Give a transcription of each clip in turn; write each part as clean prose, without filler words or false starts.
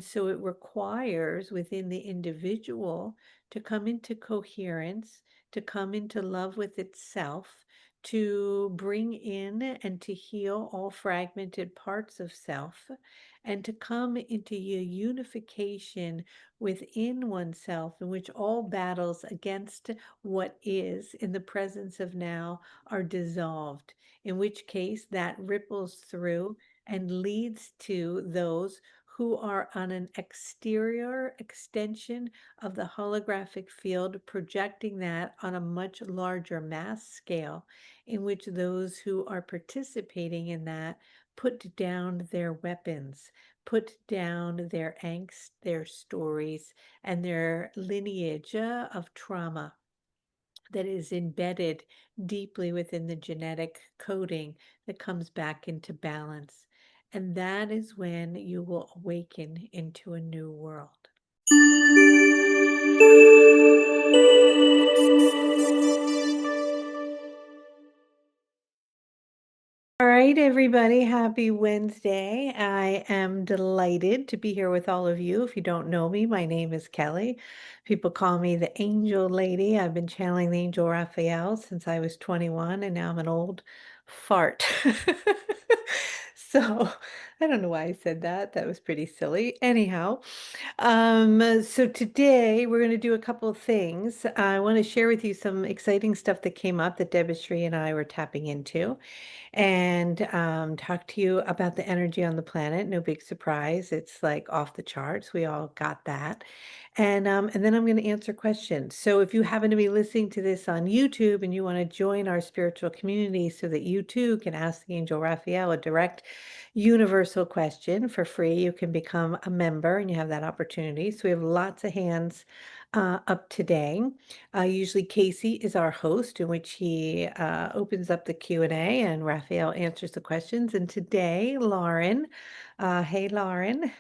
So it requires within the individual to come into coherence, to come into love with itself, to bring in and to heal all fragmented parts of self, and to come into a unification within oneself in which all battles against what is in the presence of now are dissolved, in which case that ripples through and leads to those who are on an exterior extension of the holographic field, projecting that on a much larger mass scale, in which those who are participating in that put down their weapons, put down their angst, their stories, and their lineage of trauma that is embedded deeply within the genetic coding that comes back into balance. And that is when you will awaken into a new world. All right, everybody, happy Wednesday. I am delighted to be here with all of you. If you don't know me, my name is Kelly. People call me the Angel Lady. I've been channeling the Angel Raphael since I was 21, and now I'm an old fart. So I don't know why I said that. That was pretty silly. Anyhow, so today we're going to do a couple of things. I want to share with you some exciting stuff that came up that Debashree and I were tapping into and talk to you about the energy on the planet. No big surprise. It's like off the charts. We all got that. And then I'm going to answer questions. So if you happen to be listening to this on YouTube and you want to join our spiritual community so that you too can ask the Angel Raphael a direct universal question for free, you can become a member and you have that opportunity. So we have lots of hands up today. Usually Casey is our host, in which he opens up the Q&A and Raphael answers the questions. And today, Lauren, hey Lauren,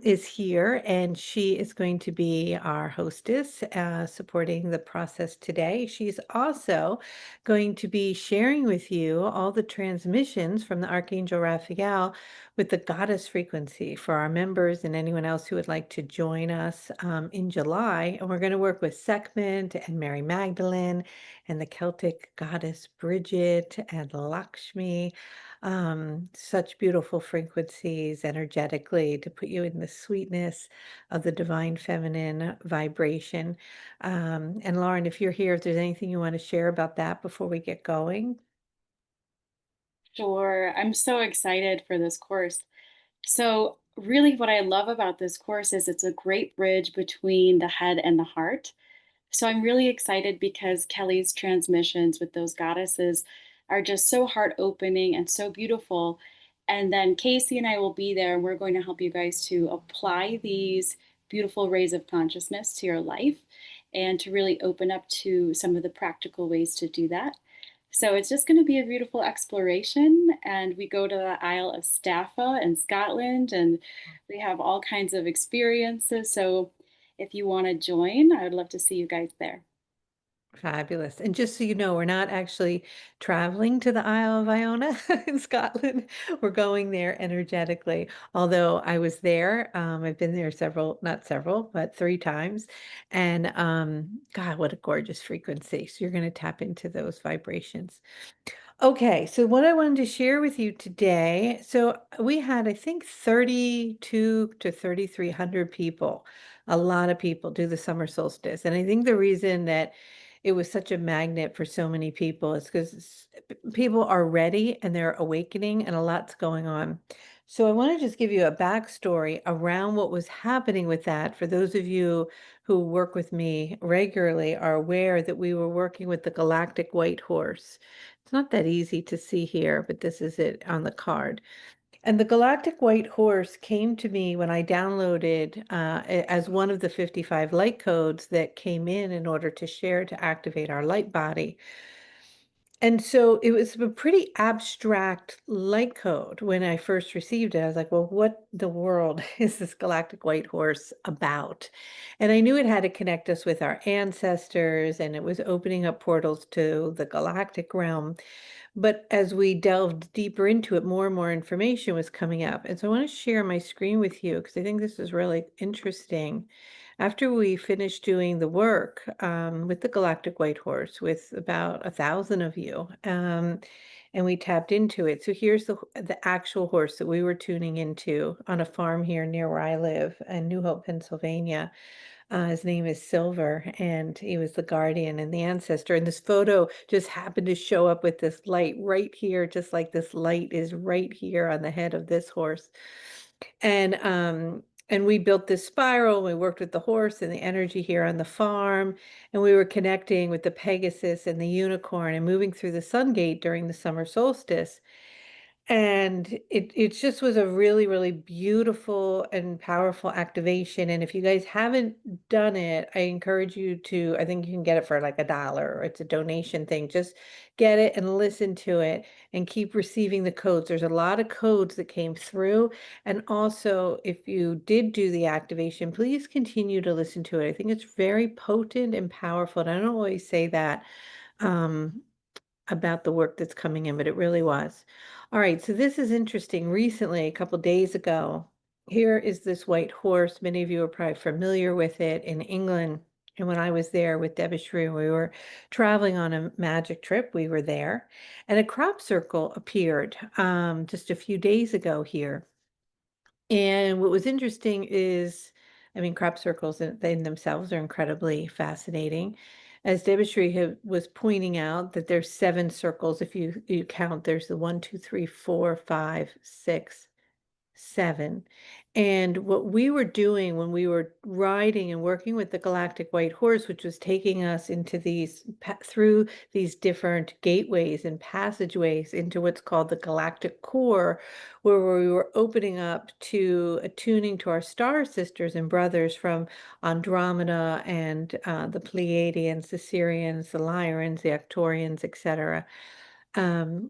is here, and she is going to be our hostess, supporting the process today. She's also going to be sharing with you all the transmissions from the Archangel Raphael with the goddess frequency for our members and anyone else who would like to join us in July. And we're going to work with Sekhmet and Mary Magdalene and the Celtic goddess Bridget and Lakshmi. Such beautiful frequencies energetically to put you in the sweetness of the divine feminine vibration. And Lauren, if you're here, if there's anything you want to share about that before we get going. Sure. I'm so excited for this course. So, really, what I love about this course is it's a great bridge between the head and the heart. So, I'm really excited because Kelly's transmissions with those goddesses are just so heart opening and so beautiful. And then Casey and I will be there, and we're going to help you guys to apply these beautiful rays of consciousness to your life and to really open up to some of the practical ways to do that. So it's just going to be a beautiful exploration. And we go to the Isle of Staffa in Scotland, and we have all kinds of experiences. So if you want to join, I would love to see you guys there. Fabulous. And just so you know, we're not actually traveling to the Isle of Iona in Scotland. We're going there energetically. Although I was there, I've been there several, not several, but 3 times. And God, what a gorgeous frequency. So you're going to tap into those vibrations. Okay, so what I wanted to share with you today, so we had, I think, 32 to 3,300 people, a lot of people do the summer solstice. And I think the reason that it was such a magnet for so many people is because people are ready and they're awakening and a lot's going on. So I want to just give you a backstory around what was happening with that. For those of you who work with me regularly are aware that we were working with the Galactic White Horse. It's not that easy to see here, but this is it on the card. And the Galactic White Horse came to me when I downloaded as one of the 55 light codes that came in order to share to activate our light body. And so it was a pretty abstract light code when I first received it. I was like, well, what the world is this Galactic White Horse about? And I knew it had to connect us with our ancestors and it was opening up portals to the galactic realm. But as we delved deeper into it, more and more information was coming up. And so I want to share my screen with you because I think this is really interesting. After we finished doing the work with the Galactic White Horse, with about 1,000 of you, and we tapped into it. So here's the actual horse that we were tuning into on a farm here near where I live in New Hope, Pennsylvania. His name is Silver, and he was the guardian and the ancestor. And this photo just happened to show up with this light right here, just like this light is right here on the head of this horse. And we built this spiral. We worked with the horse and the energy here on the farm, and we were connecting with the Pegasus and the unicorn and moving through the sun gate during the summer solstice. And it just was a really, really beautiful and powerful activation. And if you guys haven't done it, I encourage you to, I think you can get it for like $1. It's a donation thing. Just get it and listen to it and keep receiving the codes. There's a lot of codes that came through. And also, if you did do the activation, please continue to listen to it. I think it's very potent and powerful. And I don't always say that. About the work that's coming in, but it really was. All right, so this is interesting. Recently, a couple days ago, here is this white horse. Many of you are probably familiar with it in England. And when I was there with Debishri, we were traveling on a magic trip. We were there, and a crop circle appeared just a few days ago here. And what was interesting is, I mean, crop circles in themselves are incredibly fascinating. As Debashri was pointing out, that there's 7 circles. If you count, there's the 1, 2, 3, 4, 5, 6, 7. And what we were doing when we were riding and working with the Galactic White Horse, which was taking us into through these different gateways and passageways into what's called the galactic core, where we were opening up to attuning to our star sisters and brothers from Andromeda and the Pleiades, the Syrians, the Lyrans, the Arcturians, etc.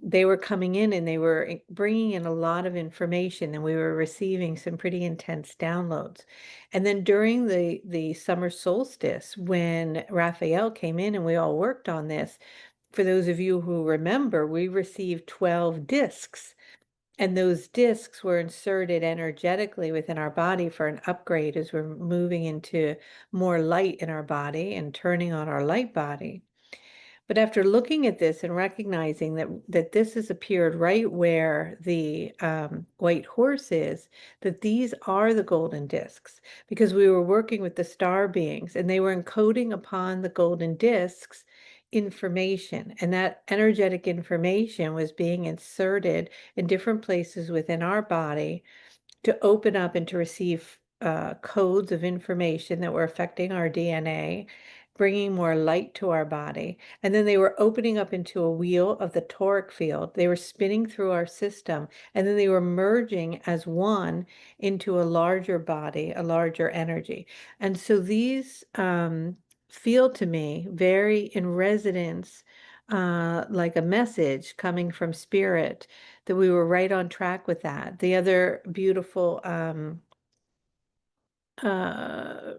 They were coming in and they were bringing in a lot of information, and we were receiving some pretty intense downloads. And then during the summer solstice, when Raphael came in and we all worked on this, for those of you who remember, we received 12 discs. And those discs were inserted energetically within our body for an upgrade as we're moving into more light in our body and turning on our light body. But after looking at this and recognizing that this has appeared right where the white horse is, that these are the golden discs, because we were working with the star beings and they were encoding upon the golden discs information, and that energetic information was being inserted in different places within our body to open up and to receive codes of information that were affecting our DNA, bringing more light to our body. And then they were opening up into a wheel of the toric field. They were spinning through our system, and then they were merging as one into a larger body, a larger energy. And so these feel to me very in resonance, like a message coming from spirit, that we were right on track with that. The other beautiful uh,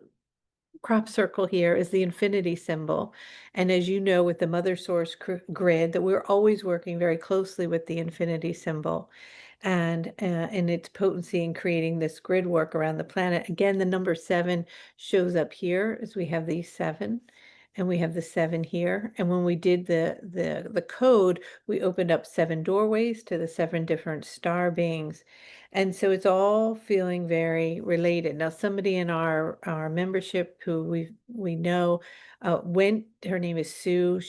crop circle here is the infinity symbol. And as you know, with the mother source grid, that we're always working very closely with the infinity symbol and in its potency in creating this grid work around the planet. Again, the number 7 shows up here as we have these 7. And we have the 7 here. And when we did the code, we opened up 7 doorways to the 7 different star beings. And so it's all feeling very related. Now, somebody in our membership who we know went, her name is Sue.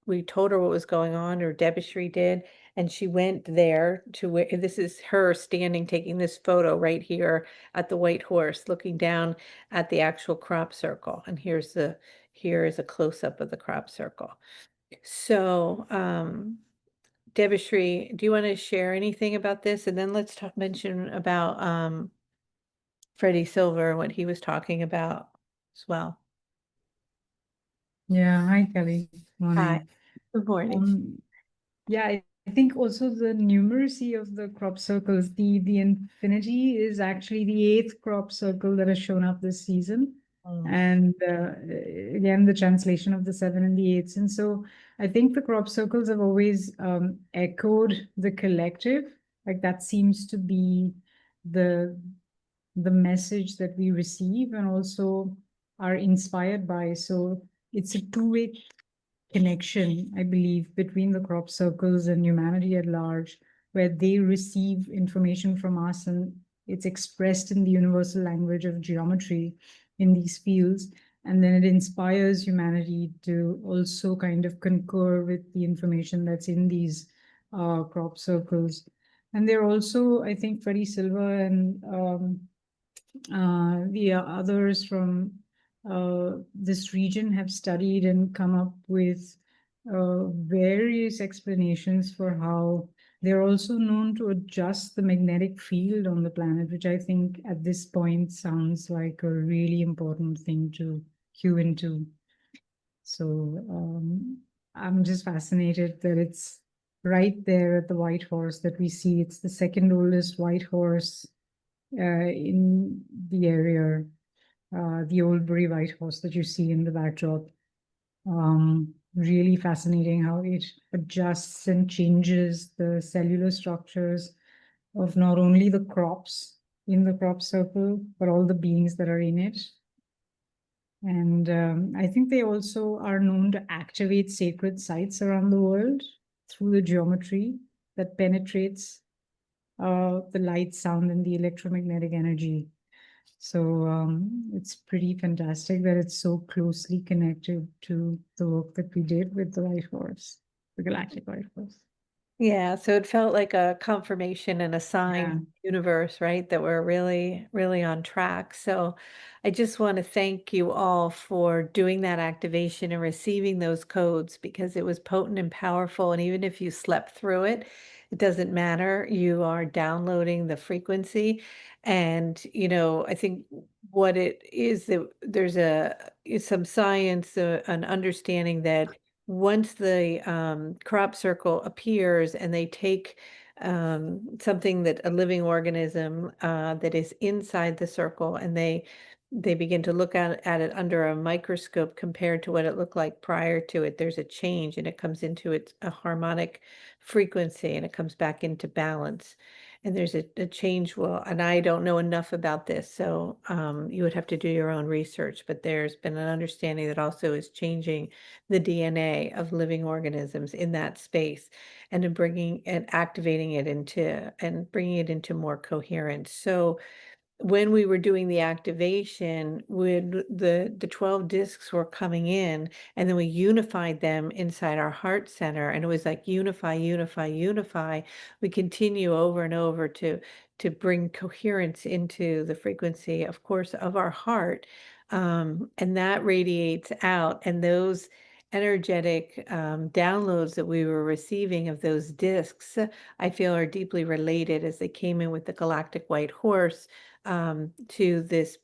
We told her what was going on, or Debashri did, and she went there to where this is her standing taking this photo right here at the White Horse, looking down at the actual crop circle. And here is a close-up of the crop circle. So, Debashri, do you want to share anything about this? And then let's mention about Freddie Silver and what he was talking about as well. Yeah, hi Kelly. Hi, Morning. good morning. Yeah, I think also the numeracy of the crop circles, the infinity is actually the 8th crop circle that has shown up this season. And again, the translation of the 7 and the 8s. And so I think the crop circles have always echoed the collective. Like that seems to be the message that we receive and also are inspired by. So it's a two-way connection, I believe, between the crop circles and humanity at large, where they receive information from us and it's expressed in the universal language of geometry in these fields. And then it inspires humanity to also kind of concur with the information that's in these crop circles. And they're also, I think, Freddie Silva and the others from this region have studied and come up with various explanations for how they're also known to adjust the magnetic field on the planet, which I think at this point sounds like a really important thing to cue into. So I'm just fascinated that it's right there at the White Horse that we see. It's the second oldest white horse in the area, the Oldbury White Horse that you see in the backdrop. Really fascinating how it adjusts and changes the cellular structures of not only the crops in the crop circle, but all the beings that are in it. And I think they also are known to activate sacred sites around the world through the geometry that penetrates the light, sound, and the electromagnetic energy. So it's pretty fantastic that it's so closely connected to the work that we did with the White Horse, the Galactic White Horse. Yeah, so it felt like a confirmation and a sign Yeah. from the universe, right? That we're really, really on track. So I just want to thank you all for doing that activation and receiving those codes because it was potent and powerful. And even if you slept through it, it doesn't matter. You are downloading the frequency. And, I think what it is that there's some science, an understanding that once the crop circle appears and they take something that a living organism that is inside the circle and they begin to look at it under a microscope compared to what it looked like prior to it, there's a change and it comes into a harmonic frequency and it comes back into balance. And there's a change. Well, and I don't know enough about this, so you would have to do your own research, but there's been an understanding that also is changing the DNA of living organisms in that space and in bringing and activating it into and bringing it into more coherence. So when we were doing the activation, when the 12 discs were coming in, and then we unified them inside our heart center, and it was like unify, unify, unify. We continue over and over to bring coherence into the frequency, of course, of our heart, and that radiates out, and those energetic downloads that we were receiving of those discs, I feel are deeply related as they came in with the Galactic White Horse to this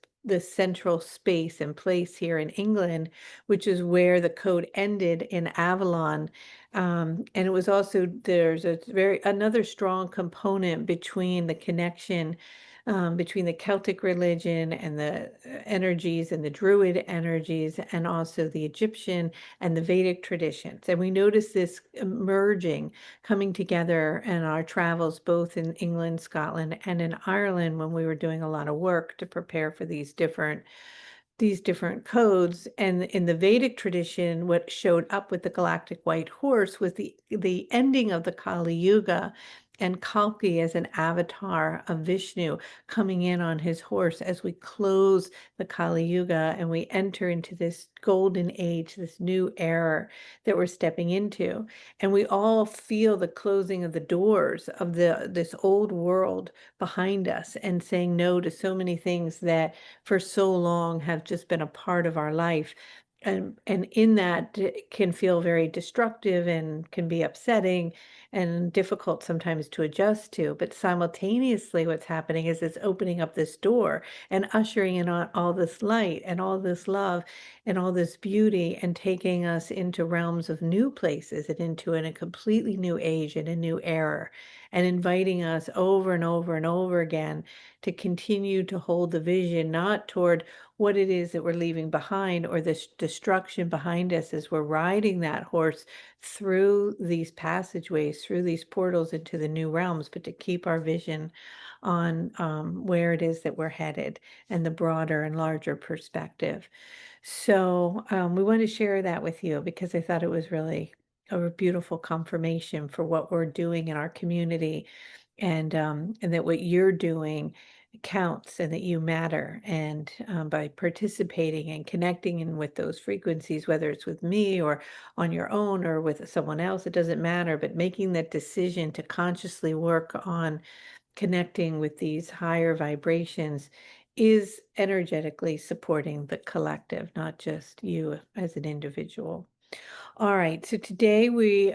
central space and place here in England, which is where the code ended in Avalon. And it was also there's another strong component between the connection between the Celtic religion and the energies and the Druid energies, and also the Egyptian and the Vedic traditions. And we notice this merging, coming together in our travels, both in England, Scotland, and in Ireland, when we were doing a lot of work to prepare for these different codes. And in the Vedic tradition, what showed up with the Galactic White Horse was the ending of the Kali Yuga, and Kalki as an avatar of Vishnu coming in on his horse as we close the Kali Yuga and we enter into this golden age, this new era that we're stepping into. And we all feel the closing of the doors of this old world behind us and saying no to so many things that for so long have just been a part of our life. And in that it can feel very destructive and can be upsetting and difficult sometimes to adjust to. But simultaneously, what's happening is it's opening up this door and ushering in all this light and all this love and all this beauty and taking us into realms of new places and into a completely new age and a new era, and inviting us over and over and over again to continue to hold the vision, not toward what it is that we're leaving behind or the destruction behind us as we're riding that horse through these passageways, through these portals into the new realms, but to keep our vision on where it is that we're headed and the broader and larger perspective. So we want to share that with you because I thought it was really a beautiful confirmation for what we're doing in our community, and that what you're doing counts and that you matter. And by participating and connecting in with those frequencies, whether it's with me or on your own or with someone else, it doesn't matter. But making that decision to consciously work on connecting with these higher vibrations is energetically supporting the collective, not just you as an individual. All right, so today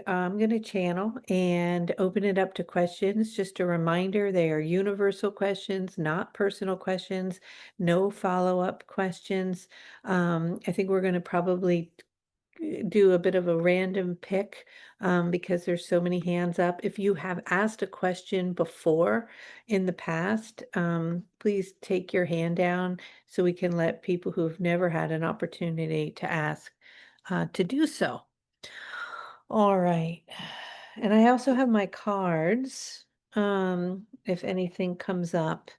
I'm going to channel and open it up to questions. Just a reminder, they are universal questions, not personal questions, no follow-up questions. I think we're going to probably do a bit of a random pick because there's so many hands up. If you have asked a question before in the past, please take your hand down so we can let people who've never had an opportunity to ask to do so. All right. And I also have my cards if anything comes up.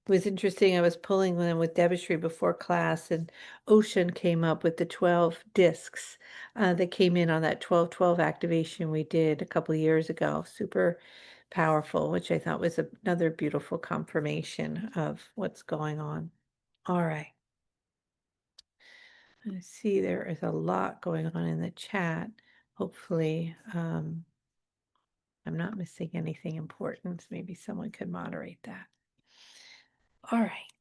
It was interesting. I was pulling them with debitry before class, and Ocean came up with the 12 discs that came in on that 12-12 activation we did a couple of years ago. Super powerful, which I thought was another beautiful confirmation of what's going on. All right. I see there is a lot going on in the chat. Hopefully, I'm not missing anything important. Maybe someone could moderate that. All right.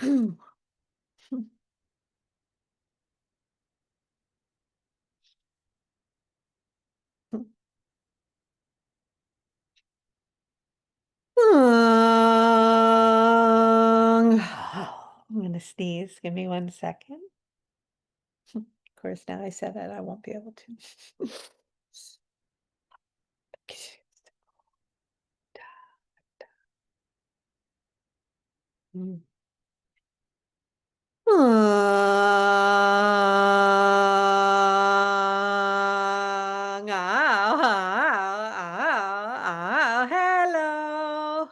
I'm gonna sneeze. Give me 1 second. Of course, now I said that I won't be able to. Mm. Hello.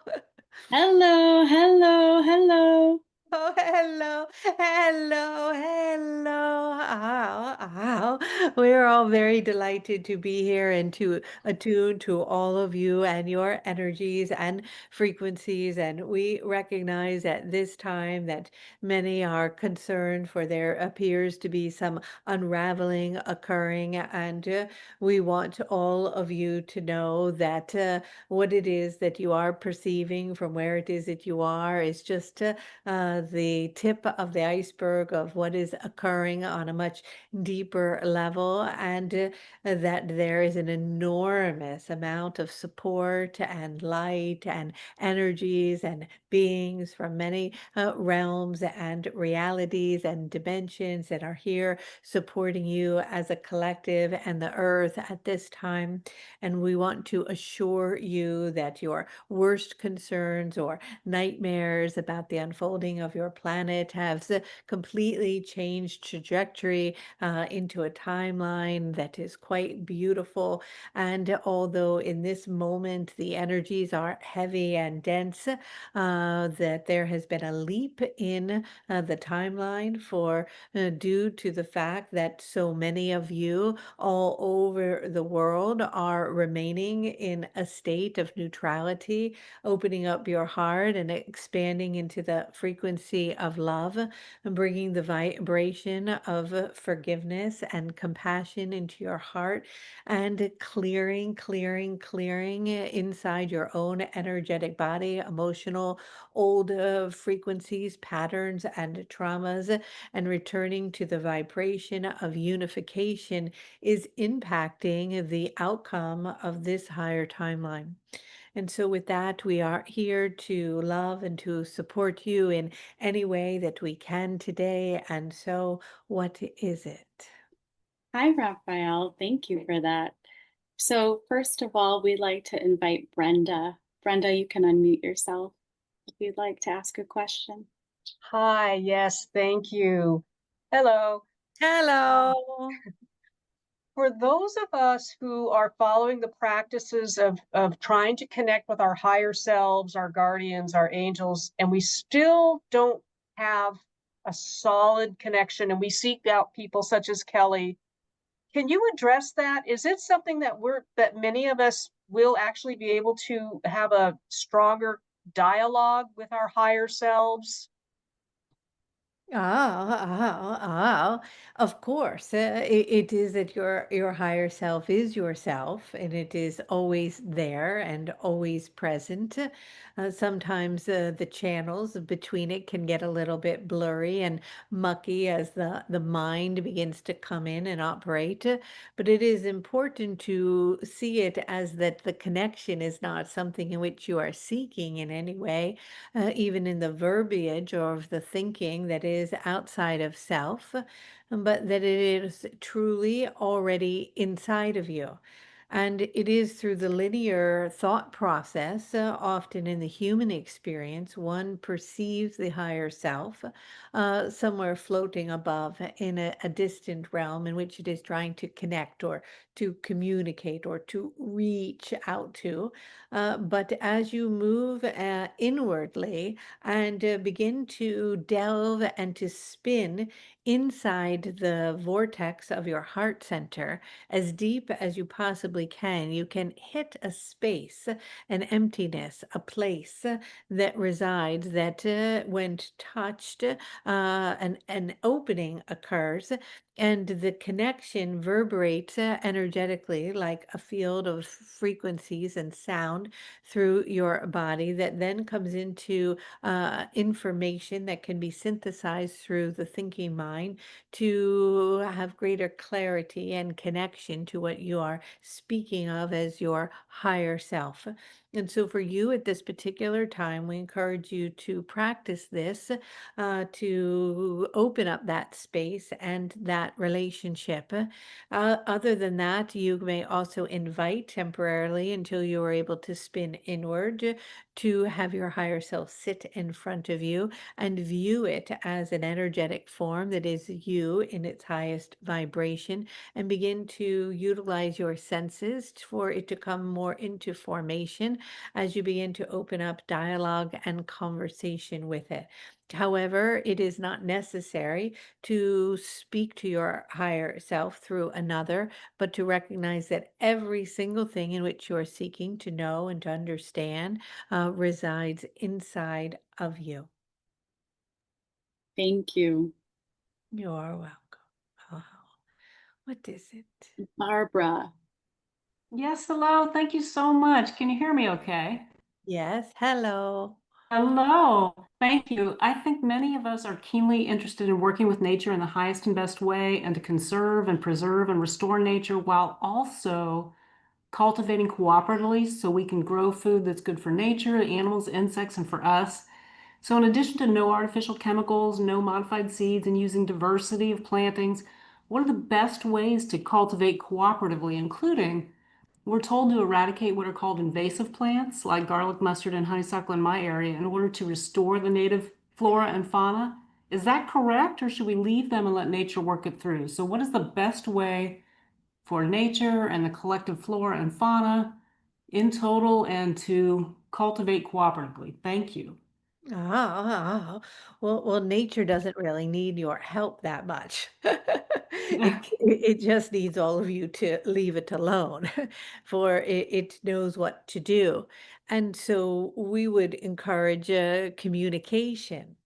Hello, hello, hello. Oh, hello, hello, hello. Ow, ow. We're all very delighted to be here and to attune to all of you and your energies and frequencies. And we recognize at this time that many are concerned for there appears to be some unraveling occurring. And we want all of you to know that what it is that you are perceiving from where it is that you are is just the tip of the iceberg of what is occurring on a much deeper level, and that there is an enormous amount of support and light and energies and beings from many realms and realities and dimensions that are here supporting you as a collective and the earth at this time. And we want to assure you that your worst concerns or nightmares about the unfolding of your planet have completely changed trajectory into a timeline that is quite beautiful. And although in this moment the energies are heavy and dense, that there has been a leap in the timeline for due to the fact that so many of you all over the world are remaining in a state of neutrality, opening up your heart and expanding into the frequency of love and bringing the vibration of forgiveness and compassion into your heart and clearing inside your own energetic body, emotional, old frequencies, patterns, and traumas, and returning to the vibration of unification is impacting the outcome of this higher timeline. And so, with that, we are here to love and to support you in any way that we can today. And so, what is it? Hi, Raphael. Thank you for that. So, first of all, we'd like to invite Brenda. Brenda, you can unmute yourself. if you'd like to ask a question. Hi, yes, thank you. Hello. Um, Hello. for those of us who are following the practices of trying to connect with our higher selves, our guardians, our angels, and we still don't have a solid connection, and we seek out people such as Kelly, can you address that? Is it something that many of us will actually be able to have a stronger dialogue with our higher selves? Of course. It is that your higher self is yourself, and it is always there and always present. Sometimes the channels between it can get a little bit blurry and mucky as the mind begins to come in and operate. But it is important to see it as that the connection is not something in which you are seeking in any way, even in the verbiage or of the thinking that is outside of self, but that it is truly already inside of you. And it is through the linear thought process, often in the human experience, one perceives the higher self somewhere floating above in a distant realm in which it is trying to connect or to communicate or to reach out to. But as you move inwardly and begin to delve and to spin inside the vortex of your heart center as deep as you possibly can hit a space, an emptiness, a place that resides that when touched, an opening occurs and the connection reverberates energetically like a field of frequencies and sound through your body that then comes into information that can be synthesized through the thinking mind to have greater clarity and connection to what you are speaking of as your higher self. And so, for you at this particular time, we encourage you to practice this to open up that space and that relationship. Other than that, you may also invite temporarily until you are able to spin inward to have your higher self sit in front of you and view it as an energetic form that is you in its highest vibration, and begin to utilize your senses for it to come more into formation as you begin to open up dialogue and conversation with it. However, it is not necessary to speak to your higher self through another, but to recognize that every single thing in which you are seeking to know and to understand resides inside of you. Thank you. You are welcome. Oh, what is it? Barbara. Yes, hello. Thank you so much. Can you hear me okay? Yes, hello. Hello. Thank you. I think many of us are keenly interested in working with nature in the highest and best way and to conserve and preserve and restore nature while also cultivating cooperatively so we can grow food that's good for nature, animals, insects, and for us. So in addition to no artificial chemicals, no modified seeds, and using diversity of plantings, what are the best ways to cultivate cooperatively, including we're told to eradicate what are called invasive plants like garlic, mustard, and honeysuckle in my area in order to restore the native flora and fauna. Is that correct, or should we leave them and let nature work it through? So what is the best way for nature and the collective flora and fauna in total and to cultivate cooperatively? Thank you. Well, nature doesn't really need your help that much. It just needs all of you to leave it alone, for it knows what to do. And so we would encourage communication,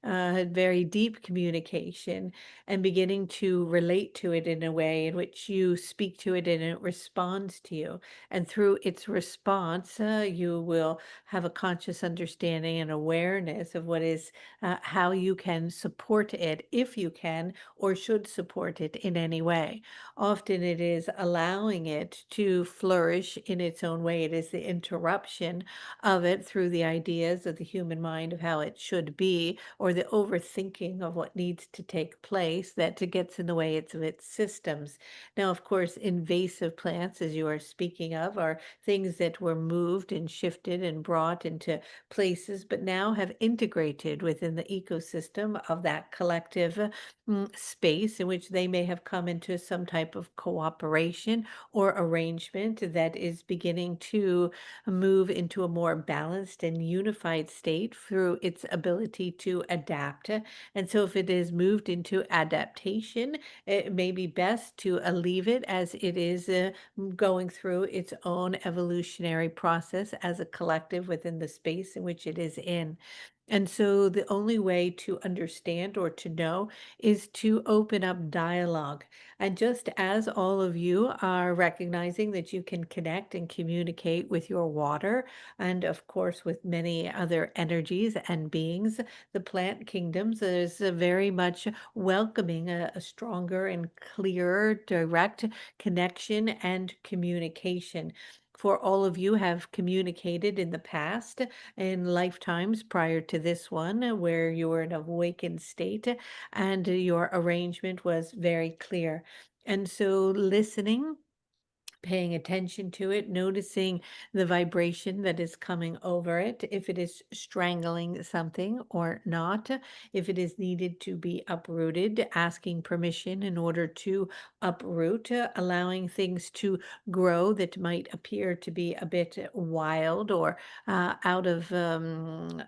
very deep communication, and beginning to relate to it in a way in which you speak to it and it responds to you. And through its response, you will have a conscious understanding and awareness of what is, how you can support it, if you can, or should support it in any way. Often it is allowing it to flourish in its own way. It is the interruption of it through the ideas of the human mind of how it should be, or the overthinking of what needs to take place that gets in the way of its systems. Now, of course, invasive plants, as you are speaking of, are things that were moved and shifted and brought into places, but now have integrated within the ecosystem of that collective space in which they may have come into some type of cooperation or arrangement that is beginning to move into a more balanced and unified state through its ability to adapt. And so, if it is moved into adaptation, it may be best to leave it as it is going through its own evolutionary process as a collective within the space in which it is in. And so the only way to understand or to know is to open up dialogue. And just as all of you are recognizing that you can connect and communicate with your water, and of course with many other energies and beings, the plant kingdoms is very much welcoming a stronger and clearer, direct connection and communication. For all of you have communicated in the past in lifetimes prior to this one, where you were in an awakened state and your arrangement was very clear. And so listening, paying attention to it, noticing the vibration that is coming over it, if it is strangling something or not, if it is needed to be uprooted, asking permission in order to uproot, allowing things to grow that might appear to be a bit wild or out of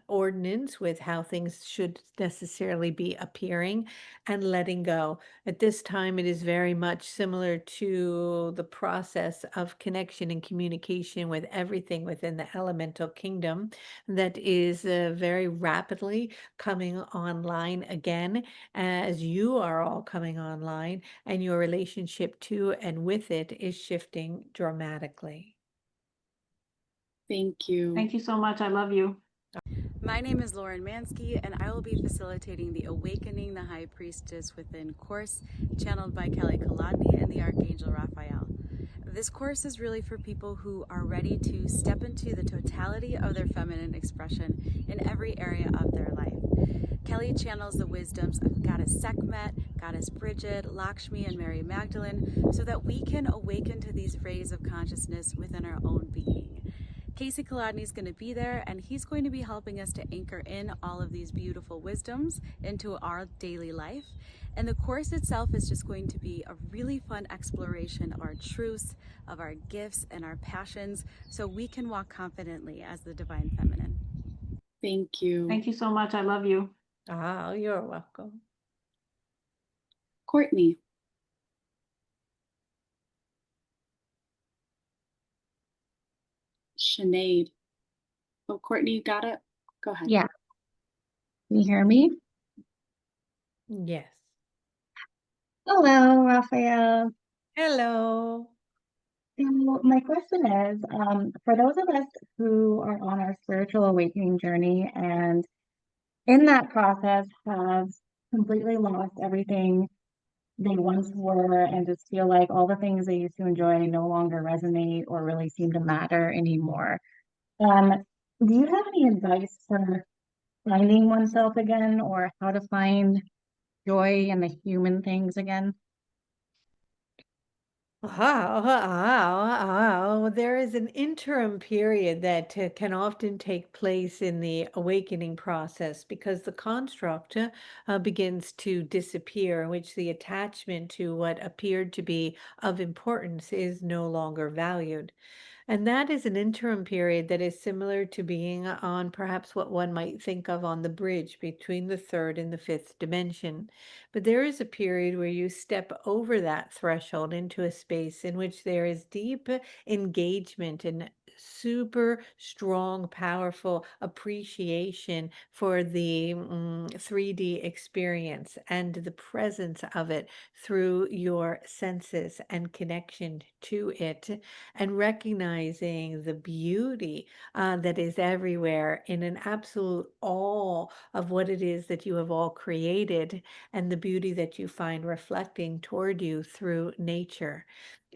ordinance with how things should necessarily be appearing, and letting go. At this time, it is very much similar to the process of connection and communication with everything within the elemental kingdom that is very rapidly coming online again as you are all coming online, and your relationship to and with it is shifting dramatically. Thank you. Thank you so much. I love you. My name is Lauren Mansky, and I will be facilitating the Awakening the High Priestess Within course, channeled by Kelly Kolodney and the Archangel Raphael. This course is really for people who are ready to step into the totality of their feminine expression in every area of their life. Kelly channels the wisdoms of Goddess Sekhmet, Goddess Bridget, Lakshmi, and Mary Magdalene so that we can awaken to these rays of consciousness within our own being. Casey Kolodney is going to be there, and he's going to be helping us to anchor in all of these beautiful wisdoms into our daily life. And the course itself is just going to be a really fun exploration of our truths, of our gifts, and our passions, so we can walk confidently as the divine feminine. Thank you. Thank you so much. I love you. Ah, you're welcome. Courtney. Sinead. Oh, Courtney, you got it? Go ahead. Yeah. Can you hear me? Yes. Hello, Raphael. Hello. So my question is, for those of us who are on our spiritual awakening journey and in that process have completely lost everything they once were and just feel like all the things they used to enjoy no longer resonate or really seem to matter anymore. Do you have any advice for finding oneself again or how to find joy in the human things again? There is an interim period that can often take place in the awakening process because the construct begins to disappear, in which the attachment to what appeared to be of importance is no longer valued. And that is an interim period that is similar to being on perhaps what one might think of on the bridge between the third and the fifth dimension. But there is a period where you step over that threshold into a space in which there is deep engagement and super strong, powerful appreciation for the 3D experience and the presence of it through your senses and connection to it, and recognizing the beauty that is everywhere in an absolute awe of what it is that you have all created and the beauty that you find reflecting toward you through nature.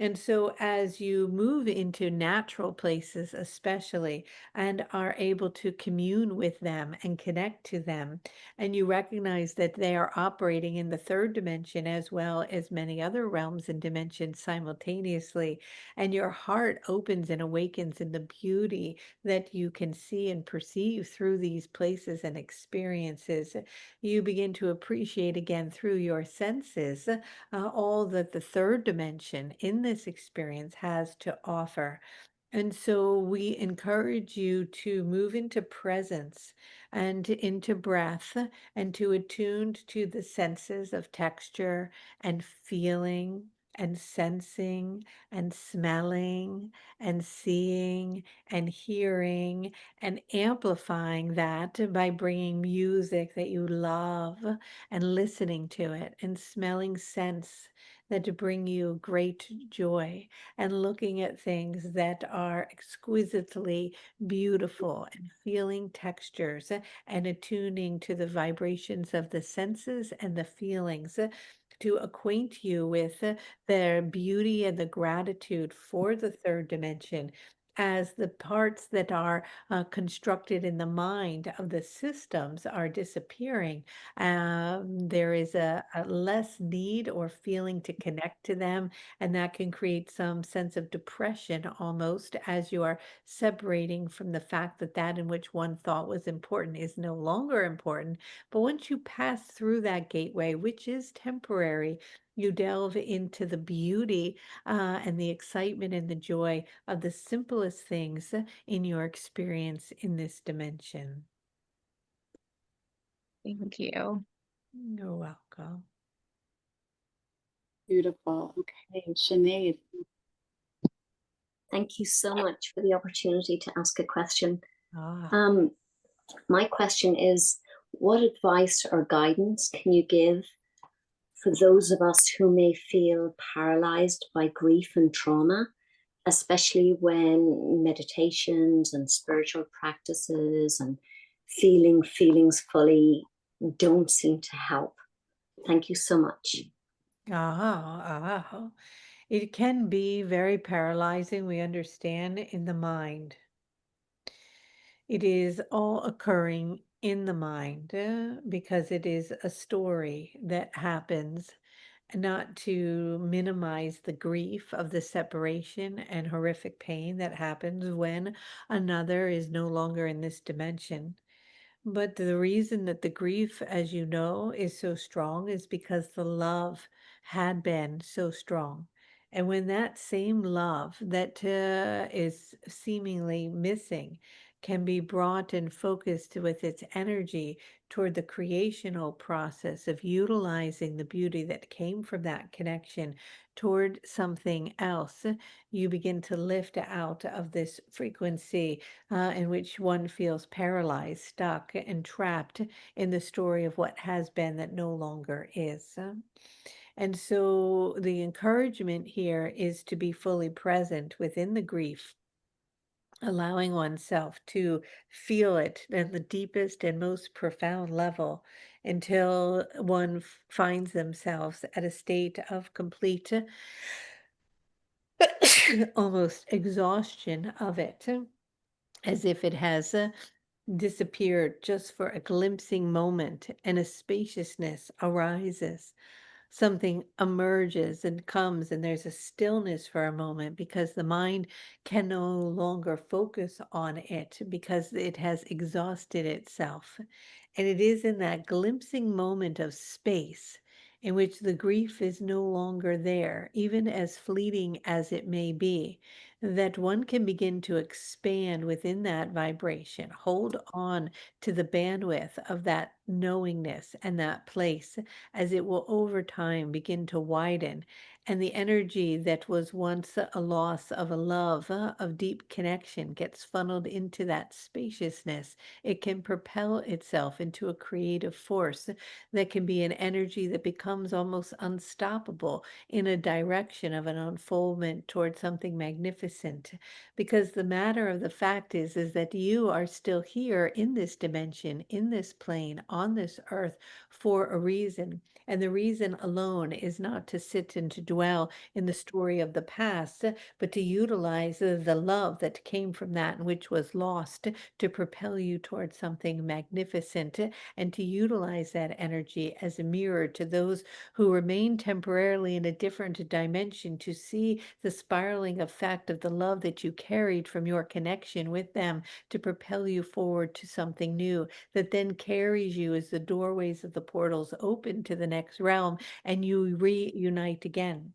And so, as you move into natural places, especially, and are able to commune with them and connect to them, and you recognize that they are operating in the third dimension as well as many other realms and dimensions simultaneously, and your heart opens and awakens in the beauty that you can see and perceive through these places and experiences, you begin to appreciate again through your senses all that the third dimension in this experience has to offer. And so we encourage you to move into presence and into breath and to attune to the senses of texture and feeling and sensing and smelling and seeing and hearing and amplifying that by bringing music that you love and listening to it and smelling scents that bring you great joy and looking at things that are exquisitely beautiful and feeling textures and attuning to the vibrations of the senses and the feelings to acquaint you with their beauty and the gratitude for the third dimension as the parts that are constructed in the mind of the systems are disappearing. There is a less need or feeling to connect to them, and that can create some sense of depression almost as you are separating from the fact that that in which one thought was important is no longer important. But once you pass through that gateway, which is temporary, you delve into the beauty and the excitement and the joy of the simplest things in your experience in this dimension. Thank you. You're welcome. Beautiful. Okay, Sinead. Thank you so much for the opportunity to ask a question. Ah. My question is, what advice or guidance can you give for those of us who may feel paralyzed by grief and trauma, especially when meditations and spiritual practices and feelings fully don't seem to help? Thank you so much. It can be very paralyzing, we understand, in the mind. It is all occurring in the mind because it is a story that happens, not to minimize the grief of the separation and horrific pain that happens when another is no longer in this dimension. But the reason that the grief, as you know, is so strong is because the love had been so strong. And when that same love that is seemingly missing can be brought and focused with its energy toward the creational process of utilizing the beauty that came from that connection toward something else, you begin to lift out of this frequency in which one feels paralyzed, stuck, and trapped in the story of what has been that no longer is. And so the encouragement here is to be fully present within the grief, allowing oneself to feel it at the deepest and most profound level until one finds themselves at a state of complete almost exhaustion of it, as if it has disappeared just for a glimpsing moment, and a spaciousness arises. Something emerges and comes, and there's a stillness for a moment because the mind can no longer focus on it because it has exhausted itself. And it is in that glimpsing moment of space in which the grief is no longer there, even as fleeting as it may be, that one can begin to expand within that vibration, hold on to the bandwidth of that knowingness and that place, as it will over time begin to widen. And the energy that was once a loss of a love, of deep connection, gets funneled into that spaciousness. It can propel itself into a creative force that can be an energy that becomes almost unstoppable in a direction of an unfoldment towards something magnificent. Because the matter of the fact is that you are still here in this dimension, in this plane, on on this earth for a reason. And the reason alone is not to sit and to dwell in the story of the past, but to utilize the love that came from that and which was lost to propel you towards something magnificent, and to utilize that energy as a mirror to those who remain temporarily in a different dimension, to see the spiraling effect of the love that you carried from your connection with them to propel you forward to something new that then carries you as the doorways of the portals open to the next realm and you reunite again.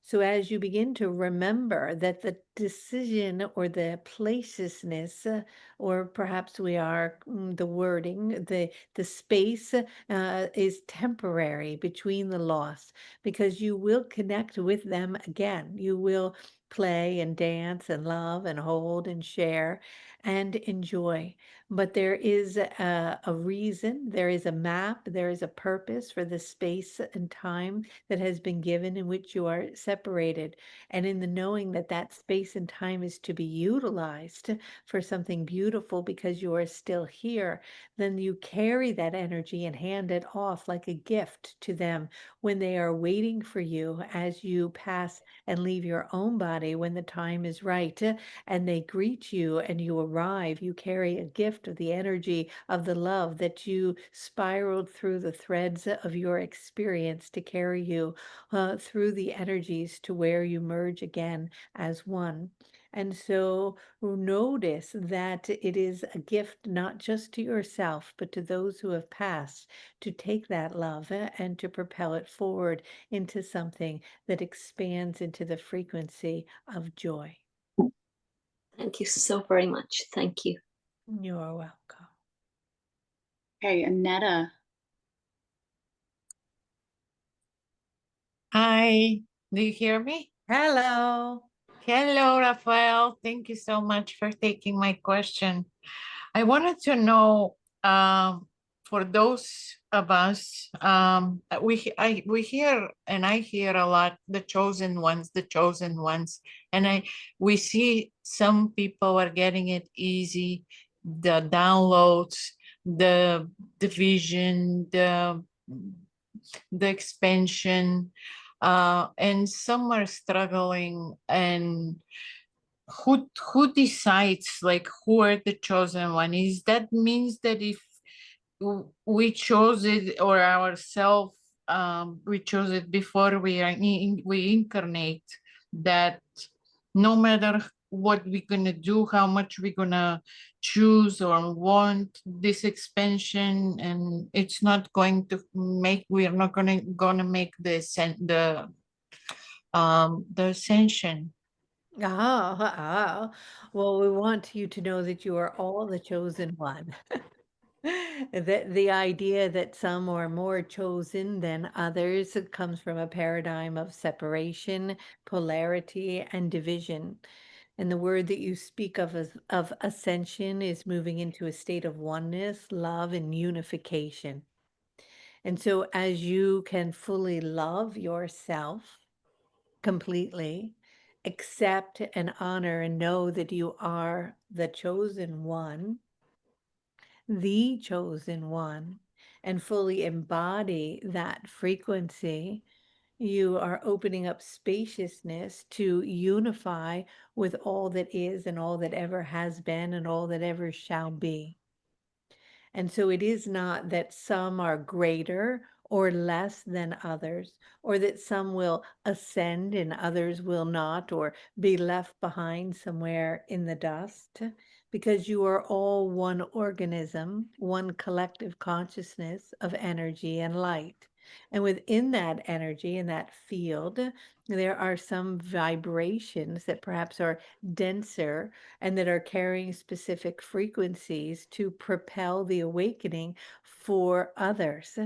So as you begin to remember that the decision or the placiousness, or perhaps we are the wording, the space is temporary between the loss, because you will connect with them again. You will play and dance and love and hold and share and enjoy. But there is a reason, there is a map, there is a purpose for the space and time that has been given in which you are separated. And in the knowing that that space and time is to be utilized for something beautiful because you are still here, then you carry that energy and hand it off like a gift to them when they are waiting for you as you pass and leave your own body when the time is right. And they greet you and you arrive. You carry a gift of the energy of the love that you spiraled through the threads of your experience to carry you through the energies to where you merge again as one. And so notice that it is a gift not just to yourself, but to those who have passed, to take that love and to propel it forward into something that expands into the frequency of joy. Thank you so very much. Thank you. You're welcome. Okay, Annetta. Hi, do you hear me? Hello. Hello, Raphael. Thank you so much for taking my question. I wanted to know, for those of us, we hear and I hear a lot the chosen ones, and we see some people are getting it easy, the downloads, the vision, the expansion, and some are struggling. And who decides, like, who are the chosen one? Is that means that if we chose it, or ourselves, we chose it before we incarnate, that no matter what we're gonna do, how much we're gonna choose or want this expansion, and it's not going to make, we're not gonna make the ascension. Well, we want you to know that you are all the chosen one. That the idea that some are more chosen than others comes from a paradigm of separation, polarity, and division. And the word that you speak of as of ascension is moving into a state of oneness, love, and unification. And so as you can fully love yourself completely, accept and honor and know that you are the chosen one, and fully embody that frequency, you are opening up spaciousness to unify with all that is and all that ever has been and all that ever shall be. And so it is not that some are greater or less than others, or that some will ascend and others will not, or be left behind somewhere in the dust, because you are all one organism, one collective consciousness of energy and light. And within that energy and that field, there are some vibrations that perhaps are denser and that are carrying specific frequencies to propel the awakening for others.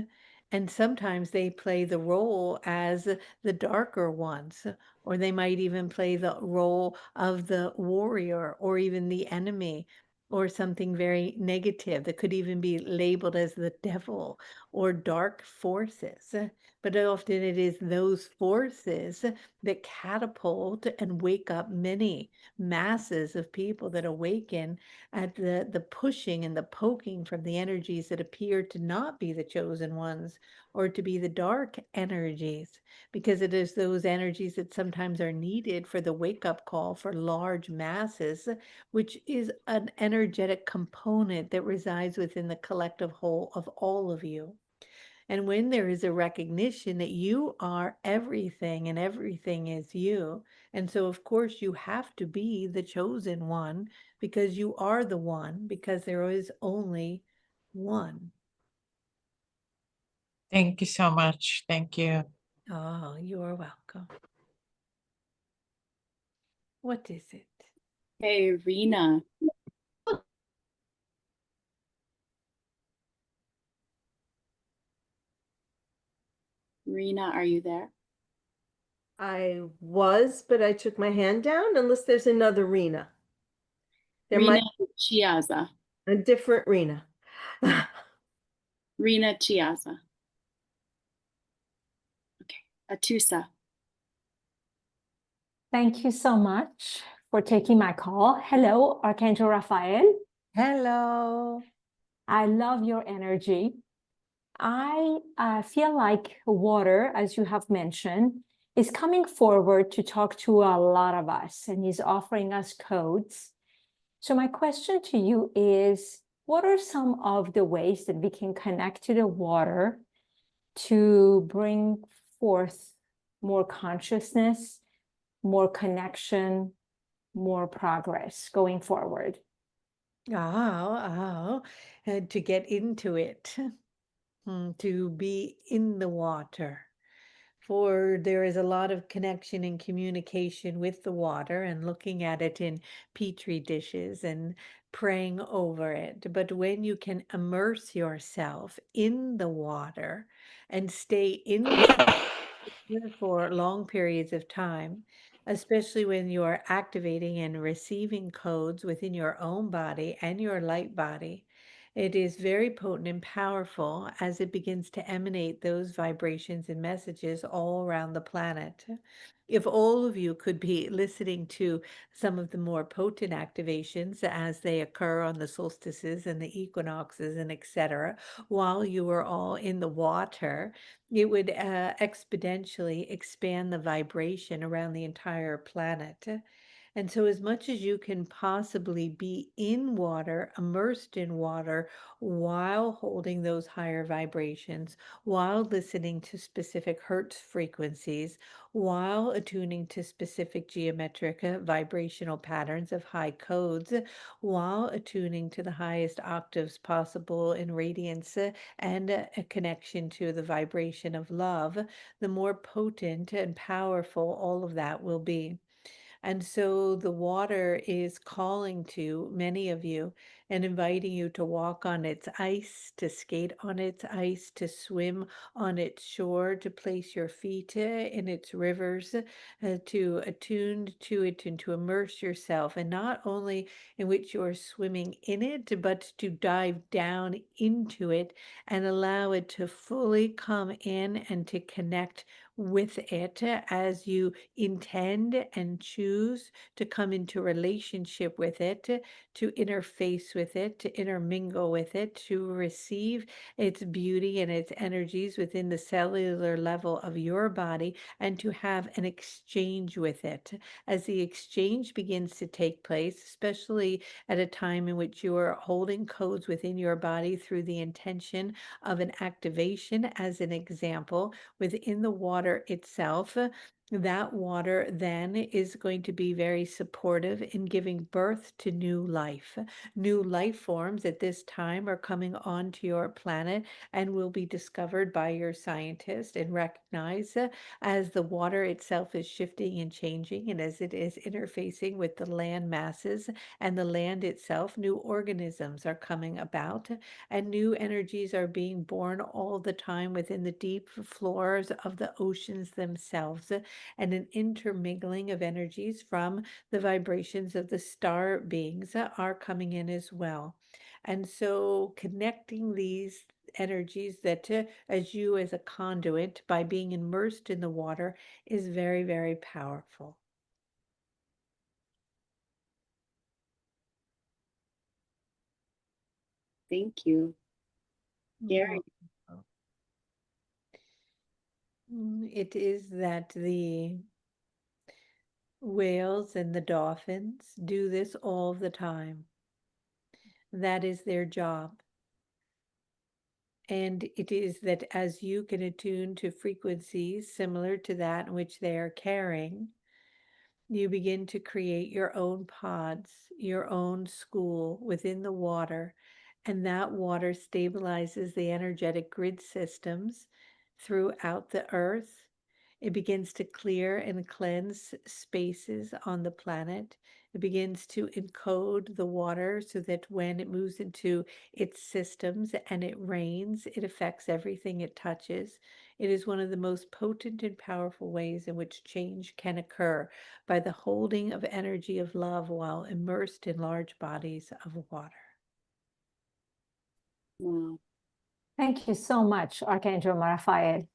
And sometimes they play the role as the darker ones, or they might even play the role of the warrior or even the enemy, or something very negative that could even be labeled as the devil or dark forces. But often it is those forces that catapult and wake up many masses of people that awaken at the pushing and the poking from the energies that appear to not be the chosen ones or to be the dark energies, because it is those energies that sometimes are needed for the wake up call for large masses, which is an energetic component that resides within the collective whole of all of you. And when there is a recognition that you are everything and everything is you, and so of course you have to be the chosen one because you are the one, because there is only one. Thank you so much. Thank you. Oh, you are welcome. What is it? Hey, Rena. Rena, are you there? I was, but I took my hand down unless there's another Rena. There Rena might Chiaza. be a different Rena. Rena Chiaza. Okay. Atusa. Thank you so much for taking my call. Hello, Archangel Raphael. Hello. I love your energy. I feel like water, as you have mentioned, is coming forward to talk to a lot of us, and he's offering us codes. So my question to you is, what are some of the ways that we can connect to the water to bring forth more consciousness, more connection, more progress going forward? To get into it, to be in the water. For there is a lot of connection and communication with the water and looking at it in petri dishes and praying over it. But when you can immerse yourself in the water and stay in the water for long periods of time, especially when you are activating and receiving codes within your own body and your light body, it is very potent and powerful as it begins to emanate those vibrations and messages all around the planet. If all of you could be listening to some of the more potent activations as they occur on the solstices and the equinoxes and etc., while you are all in the water, it would exponentially expand the vibration around the entire planet. And so, as much as you can possibly be in water, immersed in water, while holding those higher vibrations, while listening to specific hertz frequencies, while attuning to specific geometric vibrational patterns of high codes, while attuning to the highest octaves possible in radiance and a connection to the vibration of love, the more potent and powerful all of that will be. And so the water is calling to many of you and inviting you to walk on its ice, to skate on its ice, to swim on its shore, to place your feet in its rivers, to attune to it and to immerse yourself. And not only in which you are swimming in it, but to dive down into it and allow it to fully come in and to connect with it as you intend and choose to come into relationship with it, to interface with it, to intermingle with it, to receive its beauty and its energies within the cellular level of your body, and to have an exchange with it. As the exchange begins to take place, especially at a time in which you are holding codes within your body through the intention of an activation, as an example, within the water itself, that water then is going to be very supportive in giving birth to new life. New life forms at this time are coming onto your planet and will be discovered by your scientists and recognized as the water itself is shifting and changing, and as it is interfacing with the land masses and the land itself. New organisms are coming about, and new energies are being born all the time within the deep floors of the oceans themselves. and an intermingling of energies from the vibrations of the star beings are coming in as well. And so connecting these energies that as you as a conduit by being immersed in the water is very, very powerful. Thank you. Gary. It is that the whales and the dolphins do this all the time. That is their job. And it is that as you can attune to frequencies similar to that which they are carrying, you begin to create your own pods, your own school within the water, and that water stabilizes the energetic grid systems throughout the earth. It begins to clear and cleanse spaces on the planet. It begins to encode the water so that when it moves into its systems and it rains, it affects everything it touches. It is one of the most potent and powerful ways in which change can occur by the holding of energy of love while immersed in large bodies of water. Wow. Thank you so much, Archangel Raphael.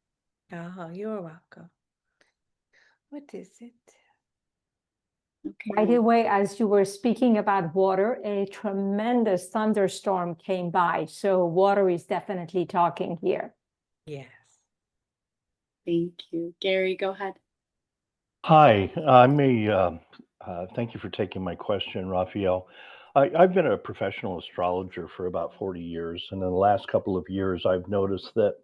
Oh, you're welcome. What is it? Okay. By the way, as you were speaking about water, a tremendous thunderstorm came by. So water is definitely talking here. Yes. Thank you. Gary, go ahead. Hi, thank you for taking my question, Raphael. I've been a professional astrologer for about 40 years, and in the last couple of years, I've noticed that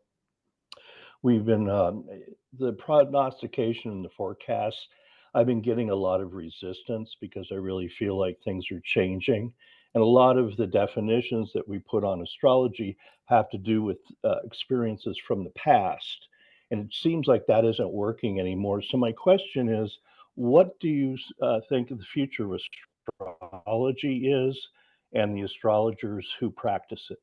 we've been, the prognostication and the forecasts, I've been getting a lot of resistance because I really feel like things are changing. And a lot of the definitions that we put on astrology have to do with experiences from the past. And it seems like that isn't working anymore. So my question is, what do you think of the future of astrology is and the astrologers who practice it?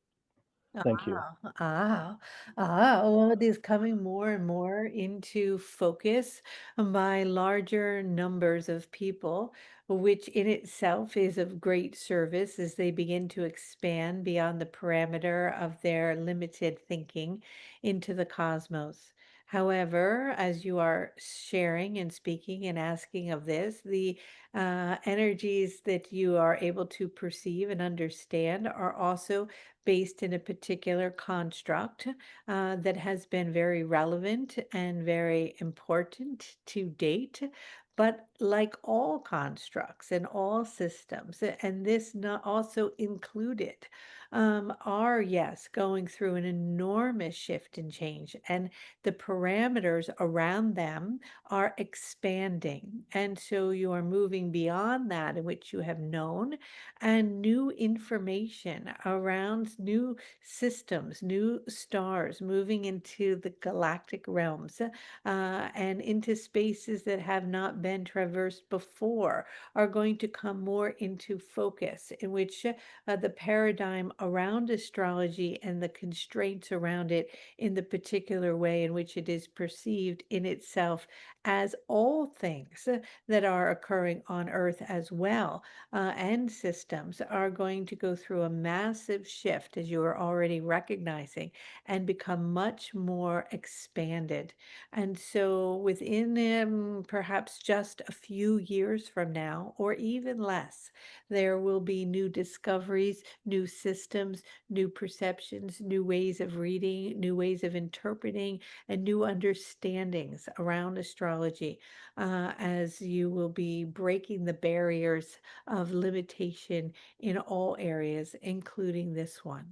Thank you. Well, it is coming more and more into focus by larger numbers of people, which in itself is of great service as they begin to expand beyond the parameter of their limited thinking into the cosmos. However, as you are sharing and speaking and asking of this, the energies that you are able to perceive and understand are also based in a particular construct that has been very relevant and very important to date. But like all constructs and all systems, and this not also included, are, yes, going through an enormous shift and change, and the parameters around them are expanding. And so you are moving beyond that in which you have known, and new information around new systems, new stars moving into the galactic realms and into spaces that have not been traversed before are going to come more into focus, in which the paradigm around astrology and the constraints around it in the particular way in which it is perceived in itself as all things that are occurring on Earth as well, and systems are going to go through a massive shift, as you are already recognizing, and become much more expanded. And so within perhaps just a few years from now, or even less, there will be new discoveries, new systems, new perceptions, new ways of reading, new ways of interpreting, and new understandings around astrology, as you will be breaking the barriers of limitation in all areas, including this one.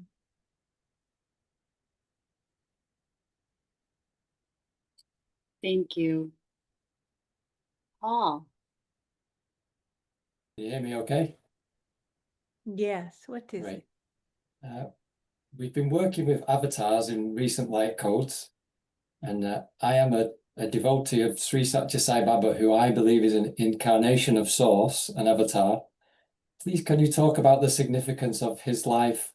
Thank you. Paul. Can you hear me okay? Yes, what is Great. it? We've been working with avatars in recent light codes, and I am a devotee of Sri Satya Sai Baba, who I believe is an incarnation of Source, an avatar. Please, can you talk about the significance of his life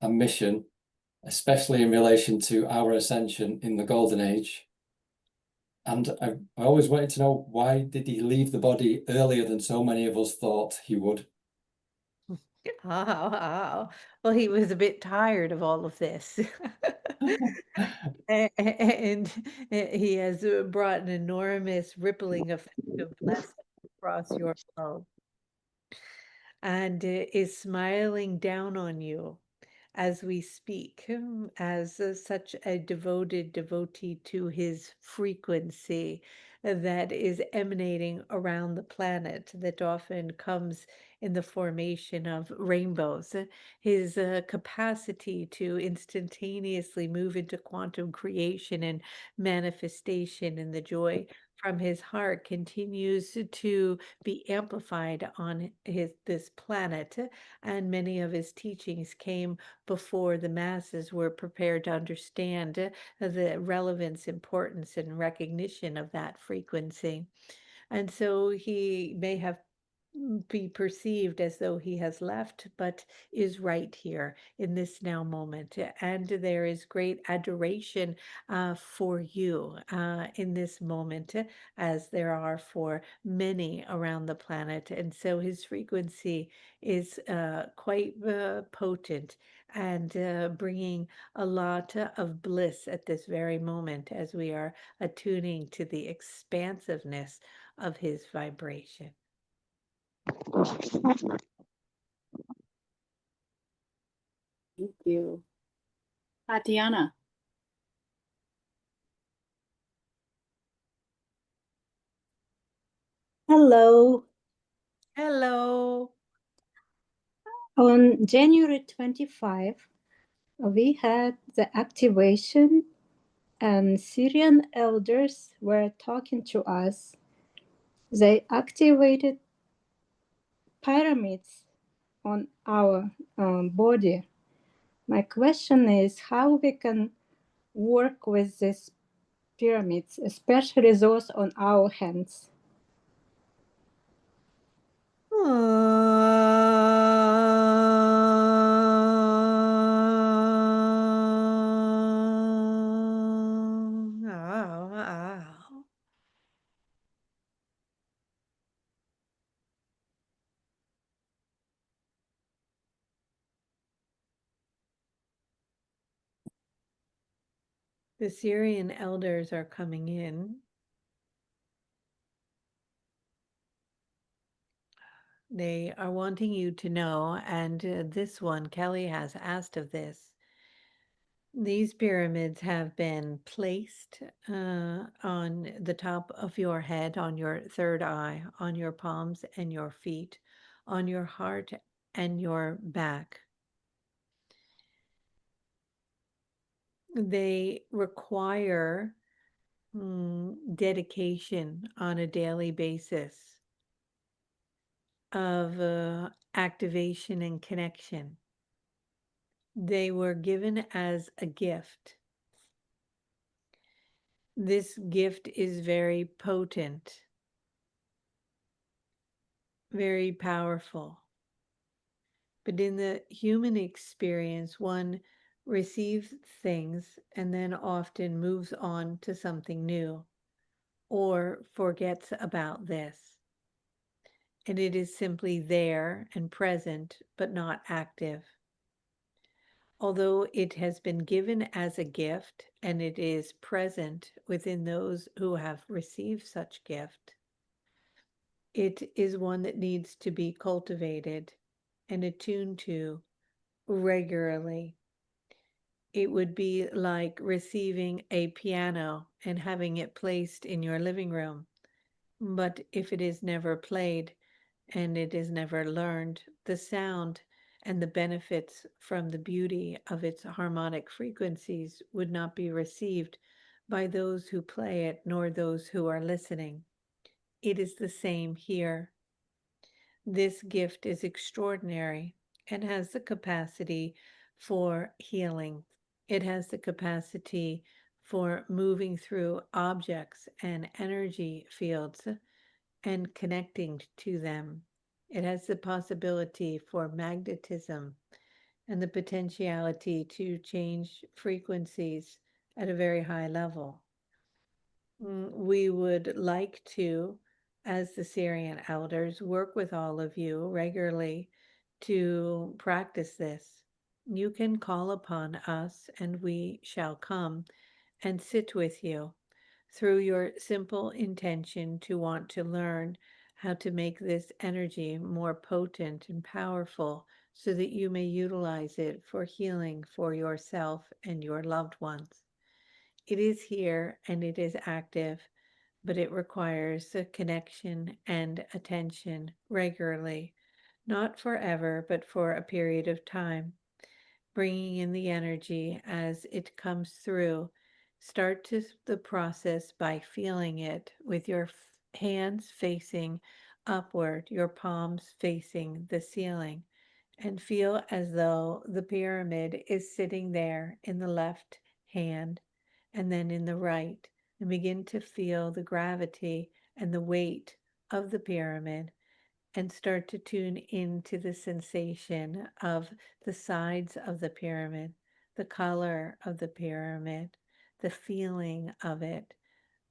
and mission, especially in relation to our ascension in the Golden Age? And I always wanted to know, why did he leave the body earlier than so many of us thought he would? Oh, well, he was a bit tired of all of this. And he has brought an enormous rippling effect of blessing across your globe, and is smiling down on you as we speak, as such a devoted devotee to his frequency that is emanating around the planet, that often comes in the formation of rainbows. His capacity to instantaneously move into quantum creation and manifestation, and the joy from his heart continues to be amplified on this planet, and many of his teachings came before the masses were prepared to understand the relevance, importance, and recognition of that frequency. And so he may have be perceived as though he has left, but is right here in this now moment. And there is great adoration for you in this moment, as there are for many around the planet. And so his frequency is quite potent, and bringing a lot of bliss at this very moment as we are attuning to the expansiveness of his vibration. Thank you. Tatiana. Hello. Hello. On January 25, we had the activation, and Syrian elders were talking to us. They activated pyramids on our body. My question is how we can work with these pyramids, especially those on our hands. The Syrian elders are coming in. They are wanting you to know, and this one, Kelly has asked of this. These pyramids have been placed on the top of your head, on your third eye, on your palms and your feet, on your heart and your back. They require dedication on a daily basis of activation and connection. They were given as a gift. This gift is very potent, very powerful. But in the human experience, one receives things and then often moves on to something new or forgets about this. And it is simply there and present, but not active. Although it has been given as a gift and it is present within those who have received such gift, it is one that needs to be cultivated and attuned to regularly. It would be like receiving a piano and having it placed in your living room. But if it is never played and it is never learned, the sound and the benefits from the beauty of its harmonic frequencies would not be received by those who play it, nor those who are listening. It is the same here. This gift is extraordinary and has the capacity for healing. It has the capacity for moving through objects and energy fields and connecting to them. It has the possibility for magnetism and the potentiality to change frequencies at a very high level. We would like to, as the Syrian elders, work with all of you regularly to practice this. You can call upon us and we shall come and sit with you through your simple intention to want to learn how to make this energy more potent and powerful so that you may utilize it for healing for yourself and your loved ones. It is here and it is active, but it requires a connection and attention regularly, not forever, but for a period of time. Bringing in the energy as it comes through. Start the process by feeling it with your hands facing upward, your palms facing the ceiling, and feel as though the pyramid is sitting there in the left hand and then in the right, and begin to feel the gravity and the weight of the pyramid and start to tune into the sensation of the sides of the pyramid, the color of the pyramid, the feeling of it,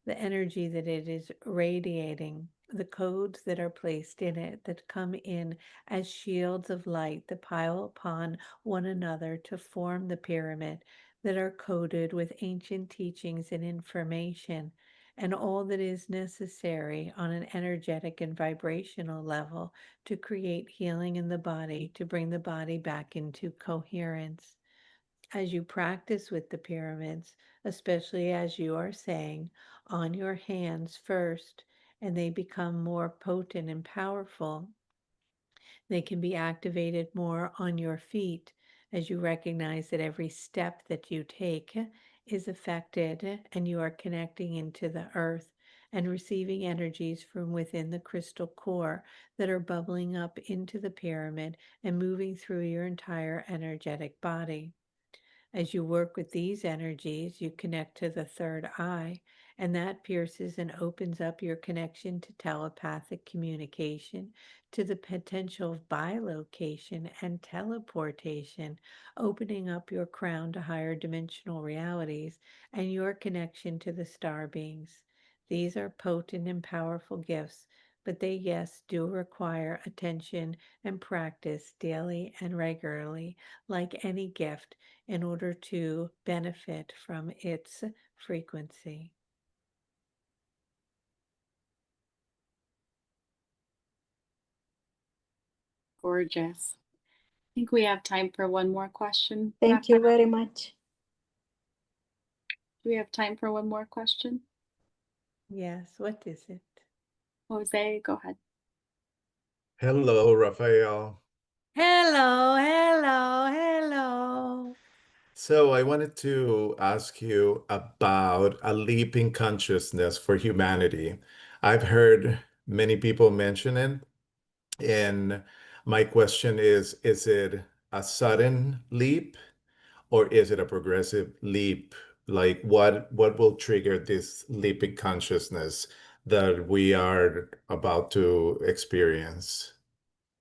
the energy that it is radiating, the codes that are placed in it that come in as shields of light that pile upon one another to form the pyramid, that are coded with ancient teachings and information and all that is necessary on an energetic and vibrational level to create healing in the body, to bring the body back into coherence. As you practice with the pyramids, especially as you are saying, on your hands first, and they become more potent and powerful, they can be activated more on your feet as you recognize that every step that you take is affected and you are connecting into the earth and receiving energies from within the crystal core that are bubbling up into the pyramid and moving through your entire energetic body. As you work with these energies, you connect to the third eye, and that pierces and opens up your connection to telepathic communication, to the potential of bilocation and teleportation, opening up your crown to higher dimensional realities and your connection to the star beings. These are potent and powerful gifts, but they, yes, do require attention and practice daily and regularly, like any gift, in order to benefit from its frequency. Gorgeous. I think we have time for one more question. Thank you very much. Do we have time for one more question? Yes, what is it? Jose, go ahead. Hello, Raphael. Hello, hello, hello. So I wanted to ask you about a leap in consciousness for humanity. I've heard many people mention it, and my question is it a sudden leap or is it a progressive leap? Like what will trigger this leap in consciousness that we are about to experience?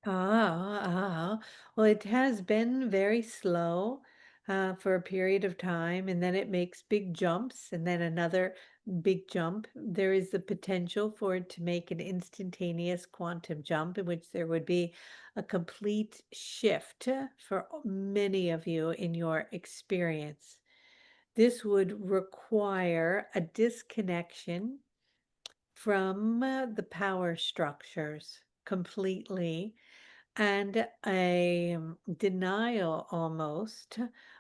Well, it has been very slow for a period of time, and then it makes big jumps, and then another big jump. There is the potential for it to make an instantaneous quantum jump, in which there would be a complete shift for many of you in your experience. This would require a disconnection from the power structures completely and a denial almost,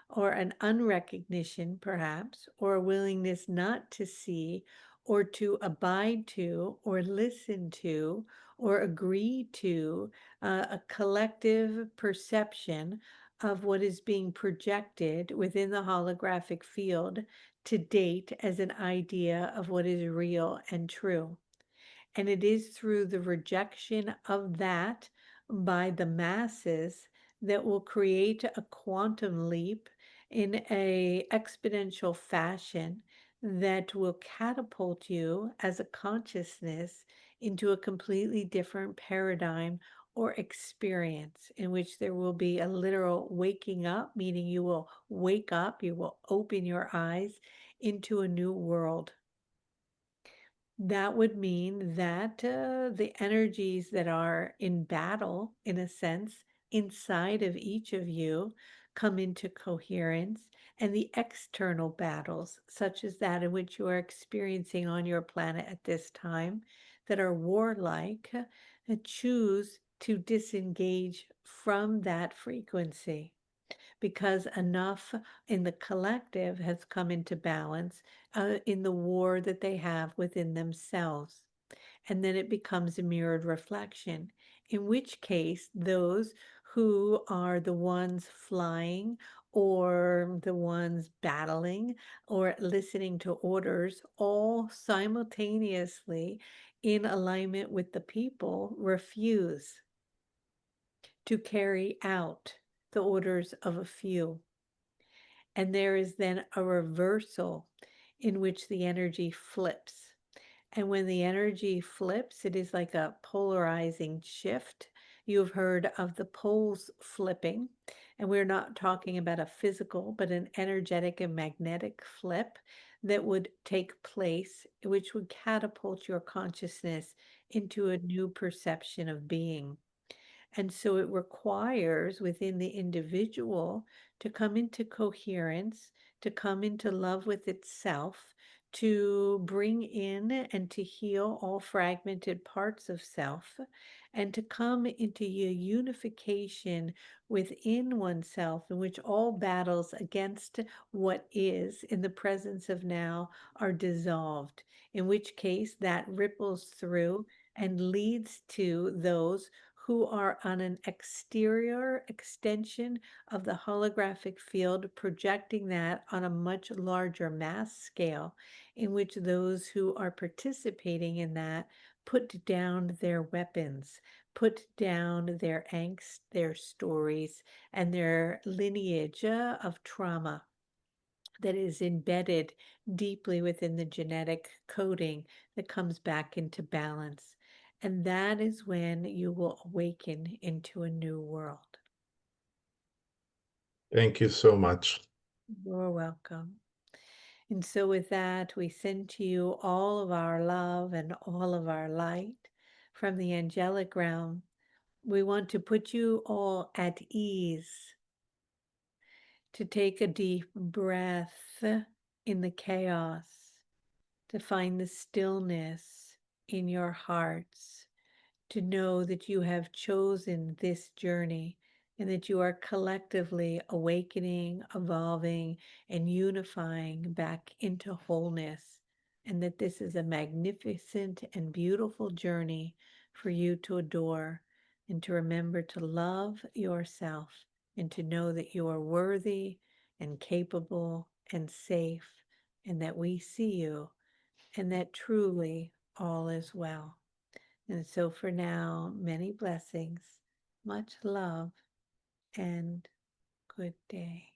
or an unrecognition perhaps, or a willingness not to see, or to abide to, or listen to, or agree to a collective perception of what is being projected within the holographic field to date as an idea of what is real and true. And it is through the rejection of that by the masses that will create a quantum leap in a exponential fashion that will catapult you as a consciousness into a completely different paradigm or experience, in which there will be a literal waking up, meaning you will wake up, you will open your eyes into a new world. that would mean that the energies that are in battle, in a sense, inside of each of you come into coherence, and the external battles, such as that in which you are experiencing on your planet at this time, that are warlike, choose to disengage from that frequency because enough in the collective has come into balance in the war that they have within themselves. And then it becomes a mirrored reflection, in which case, those who are the ones flying or the ones battling or listening to orders, all simultaneously in alignment with the people, refuse to carry out the orders of a few. And there is then a reversal in which the energy flips. And when the energy flips, it is like a polarizing shift. You've heard of the poles flipping, and we're not talking about a physical, but an energetic and magnetic flip that would take place, which would catapult your consciousness into a new perception of being. And so it requires within the individual to come into coherence, to come into love with itself, to bring in and to heal all fragmented parts of self, and to come into a unification within oneself in which all battles against what is in the presence of now are dissolved, in which case that ripples through and leads to those who are on an exterior extension of the holographic field, projecting that on a much larger mass scale, in which those who are participating in that put down their weapons, put down their angst, their stories, and their lineage of trauma that is embedded deeply within the genetic coding that comes back into balance. And that is when you will awaken into a new world. Thank you so much. You're welcome. And so with that, we send to you all of our love and all of our light from the angelic realm. We want to put you all at ease, to take a deep breath in the chaos, to find the stillness in your hearts, to know that you have chosen this journey and that you are collectively awakening, evolving, and unifying back into wholeness, and that this is a magnificent and beautiful journey for you to adore and to remember to love yourself and to know that you are worthy and capable and safe, and that we see you and that truly all is well. And so for now, many blessings, much love, and good day.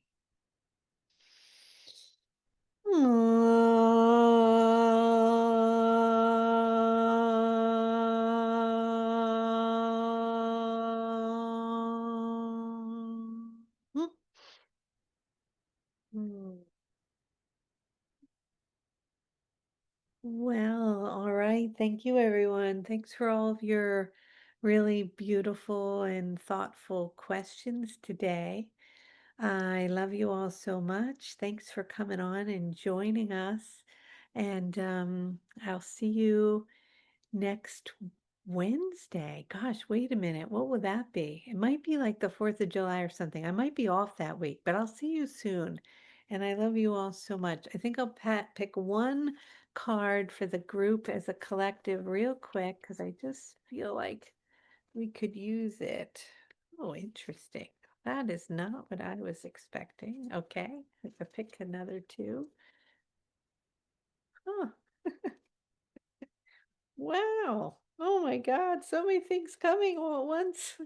Well, all right. Thank you, everyone. Thanks for all of your really beautiful and thoughtful questions today. I love you all so much. Thanks for coming on and joining us. And I'll see you next Wednesday. Gosh, wait a minute. What will that be? It might be like the 4th of July or something. I might be off that week, but I'll see you soon. And I love you all so much. I think I'll pick one card for the group as a collective real quick because I just feel like we could use it. Oh, interesting. That is not what I was expecting. Okay, I could pick another two. Huh. Wow. Oh my God, so many things coming all at once.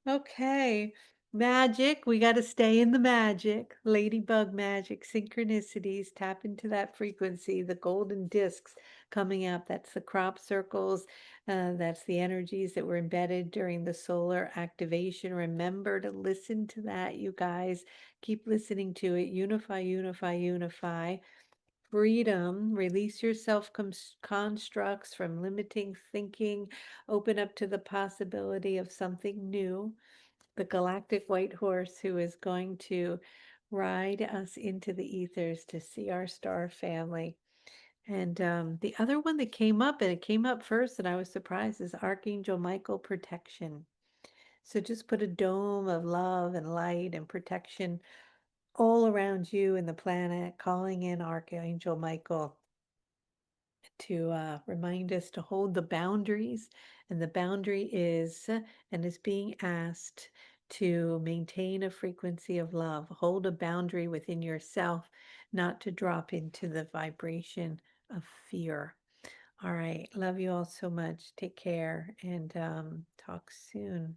Okay. Magic, we got to stay in the magic. Ladybug magic, synchronicities, tap into that frequency, the golden discs coming up. That's the crop circles. That's the energies that were embedded during the solar activation. Remember to listen to that, you guys. Keep listening to it. Unify, unify, unify. freedom, release your self constructs from limiting thinking, open up to the possibility of something new. The Galactic White Horse, who is going to ride us into the ethers to see our star family. And the other one that came up, and it came up first, and I was surprised, is Archangel Michael protection. So just put a dome of love and light and protection all around you and the planet, calling in Archangel Michael to remind us to hold the boundaries. And the boundary is, and is being asked to maintain a frequency of love. Hold a boundary within yourself, not to drop into the vibration of fear. All right. Love you all so much. Take care and talk soon.